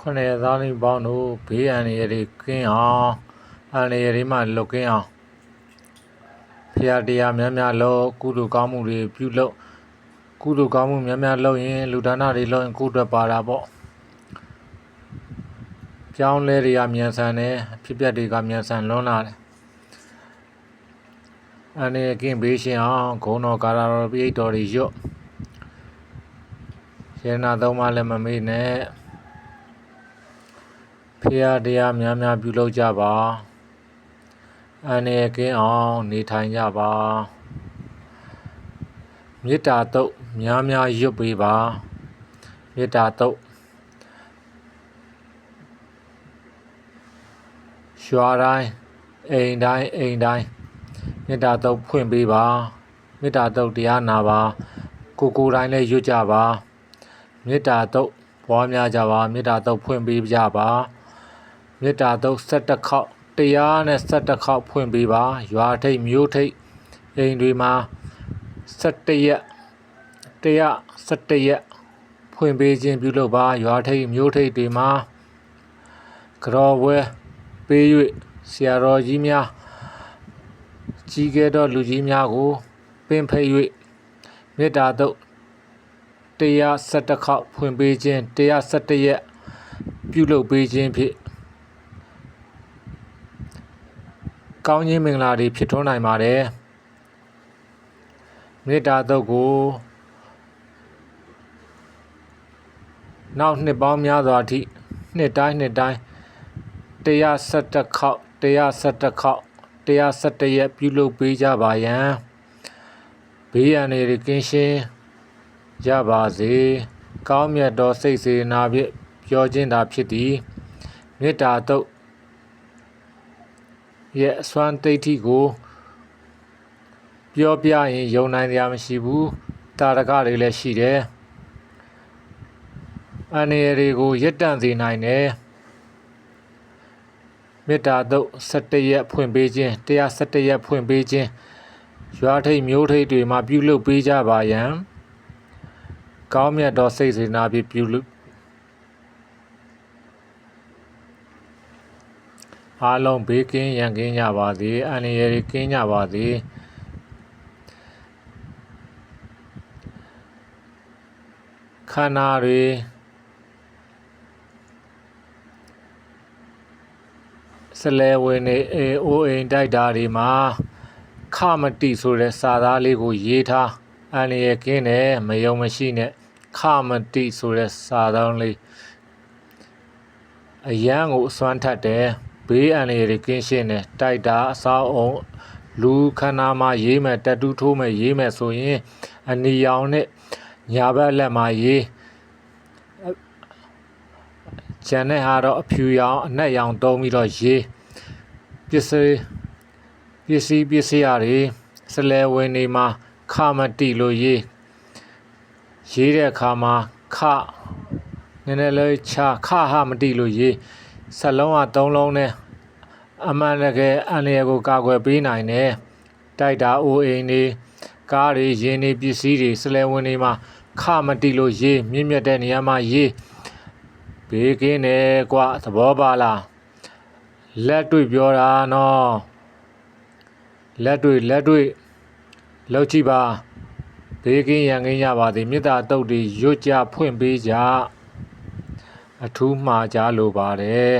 ခွနဲ့သားလေးပေါင်းတို့ဘေးအန္တရာယ်တွေကင်းအောင်အန္တရာယ်တွေမှလွတ်ကင်းအောင်ဖရာတရားများများလို့ကုသိုလ်ကောင်းမှုတွေပြုလုပ်ကုသိုလ်ကောင်းမှုများများလုပ်ရင်လူဒါနတွေလုပ်ရင်ကိုယ်အတွက်ပါတာပေါ့ကြောင်းလဲတွေကမြန်ဆန်တယ်ဖြစ်ပျက်တွေကမြန်ဆန်လွန်းလာတယ်အန္တရာယ်ကင်းဘေးရှင်အောင်ဂုဏ်တော်ကာရတော်ပိဋကတော်တွေရွတ်ရဏသုံးပါးလည်းမမေ့နဲ့ဖရာတရားများများပြုလုပ်ကြပါအန္တရာယ်ကင်းအောင်နေထိုင်ကြပါမေတ္တာတုတ်များများရွတ်ပေးပါမေတ္တာတုတ်ရွာတိုင်းအိမ်တိုင်းမေတ္တာတုတ်ဖွင့်ပေးပါမေတ္တာတုတ်တရားနာပါကိုယ်တိုင်းလည်းရွတ်ကြပါမေတ္တာတုတ်ပွားများကြပါမေတ္တာတုတ်ဖွင့်ပေးကြပါမေတ္တာတုတ်17ခေါက်တရားနဲ့17ခေါက်ဖွင့်ပေးပါရွာထိပ်မြို့ထိပ်အိမ်တွေမှာ17ရက်ဖွင့်ပေးခြင်းပြုလုပ်ပါရွာထိပ်မြို့ထိပ်တွေမှာကြော်ဝဲပေး၍ဆရာတော်ကြီးများကြီးကဲသောလူကြီးများကိုပင်ဖိတ်၍မေတ္တာတုတ်တရား17ခေါက်ဖွင့်ပေးခြင်းတရား17ရက်ပြုလုပ်ပေးခြင်းဖြင့်ကောင်းခြင်းမင်္ဂလာတွေဖြစ်ထွန်းနိုင်ပါတယ်မေတ္တာတုတ်ကိုနောက်နှစ်ပေါင်းများစွာအထိနှစ်တိုင်းတရား17ခေါက်တရား17ရက်ပြုလုပ်ပေးကြပါရန်ဘေးရန်တွေကင်းရှင်းကြပါစေကောင်းမြတ်သောစိတ်စေနာဖြင့်ပြောခြင်းသာဖြစ်သည်မေတ္တာတုတ်ရဲ့အစွမ်းတိတ်ထိကိုပြောပြရင်ယုံနိုင်စရာမရှိဘူးတာရကတွေလည်းရှိတယ်အန္တရာယ်တွေကိုရပ်တန့်စေနိုင်တယ်မေတ္တာတုတ်17ရက်ဖွင့်ပေးခြင်းတရား17ရက်ဖွင့်ပေးခြင်းရွာထိပ်မျိုးထိပ်တွေမှာပြုလုပ်ပေးကြပါရန်ကောင်းမြတ်သောစိတ်စေနာဖြင့်ပြုလုပ်အားလုံးဘေးကင်းရန်ကင်းကြပါစေအန္တရာယ်ကင်းကြပါစေခန္ဓာတွေစလဲဝင်နေအိုးအိမ်တိုက်တာတွေမှာခမတိဆိုတဲ့စာသားလေးကိုရေးထားအန္တရာယ်ကင်းတယ်မယုံမရှိနဲ့ခမတိဆိုတဲ့စာသားလေးအရန်ကိုအစွမ်းထက်တယ်ဘေးအန္တရာယ်ကင်းရှင်းတယ်တိုက်တာအဆောက်အုံလူခန္ဓာမှာရေးမယ်တတူးထိုးမယ်ရေးမယ်ဆိုရင်အနီရောင်နဲ့ညာဘက်လက်မှာရေးကျန်တဲ့ဟာတော့အဖြူရောင်အနက်ရောင်သုံးပြီးတော့ရေးပစ္စည်းတွေစလဲဝင်နေမှာခမတိလို့ရေးတဲ့အခါမှာခနည်းနည်းလေးချခဟမတိလို့ရေးစလုံးက3လုံးနဲ့အမှန်တကယ်အန္တရာယ်ကိုကာကွယ်ပေးနိုင်တယ်တိုက်တာအိုးအိမ်တွေကားတွေရင်တွေပစ္စည်းတွေစလဲဝင်နေမှာခမတိလို့ရေးမြင့်မြတ်တဲ့နေရာမှာရေးဘေးကင်းတယ်ကွာသဘောပါလားလက်တွေ့ပြောတာနော်လက်တွေ့လောက်ကြည့်ပါဘေးကင်းရန်ကင်းကြပါစေမေတ္တာတုတ်တွေရွတ်ကြဖွင့်ပေးကြအထူးမှာကြလိုပါတယ်